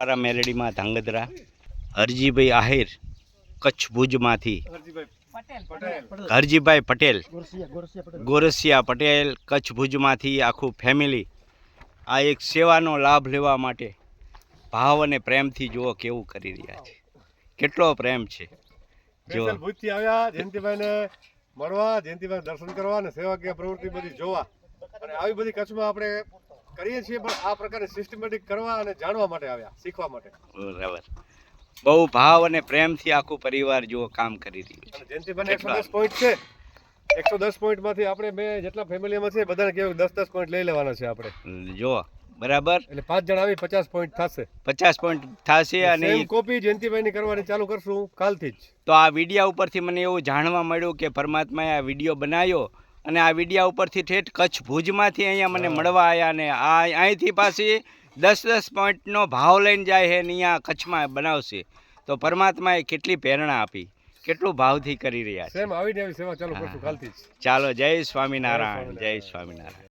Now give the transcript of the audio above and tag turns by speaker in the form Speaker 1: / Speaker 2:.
Speaker 1: મારા મેલડીમાં ધાંગધ્રા હરજીભાઈ આહિર કચ્છ ભુજમાંથી હરજીભાઈ પટેલ ગોરસિયા પટેલ કચ્છ ભુજમાંથી આખું ફેમિલી આ એક સેવાનો લાભ લેવા માટે ભાવ અને પ્રેમથી જુઓ કેવું કરી રહ્યા છે, કેટલો પ્રેમ છે. જો
Speaker 2: ભુજથી આવ્યા જયંતિભાઈને મળવા, જયંતિભાઈ દર્શન કરવા અને સેવાકીય પ્રવૃત્તિ બધી જોવા, અને આવી બધી કચ્છમાં આપણે કરીએ છીએ, પણ આ પ્રકારે સિસ્ટમેટિક કરવા અને જાણવા માટે આવ્યા, શીખવા માટે.
Speaker 1: બરાબર, બહુ ભાવ અને પ્રેમથી આખું પરિવાર જો કામ કરી રહ્યું છે.
Speaker 2: જયંતિભાઈ 110 પોઈન્ટ છે, 110 પોઈન્ટમાંથી આપણે મેં જેટલા ફેમિલીમાં છે બધાને કેવું 10-10 પોઈન્ટ લઈ લેવાના છે આપણે.
Speaker 1: જો બરાબર,
Speaker 2: એટલે 5 જણ આવી 50 પોઈન્ટ થશે.
Speaker 1: 50 પોઈન્ટ થશે. અને
Speaker 2: કોપી જયંતિભાઈની કરવાની ચાલુ કરશું કાલથી જ.
Speaker 1: તો આ વિડીયા ઉપરથી મને એવું જાણવા મળ્યું કે પરમાત્માએ આ વિડીયો બનાવ્યો અને આ વિડીયા ઉપરથી ઠેઠ કચ્છ ભુજમાંથી અહીંયા મને મળવા આવ્યા, અને આ અહીંથી પાછી 10-10 પોઈન્ટનો ભાવ લઈને જાય છે ને અહીંયા કચ્છમાં બનાવશે. તો પરમાત્માએ કેટલી પ્રેરણા આપી, કેટલું ભાવથી કરી રહ્યા છે.
Speaker 2: સેમ આવીને આવી સેવા ચાલુ કરશું કાલથી જ.
Speaker 1: ચાલો, જય સ્વામિનારાયણ, જય સ્વામિનારાયણ.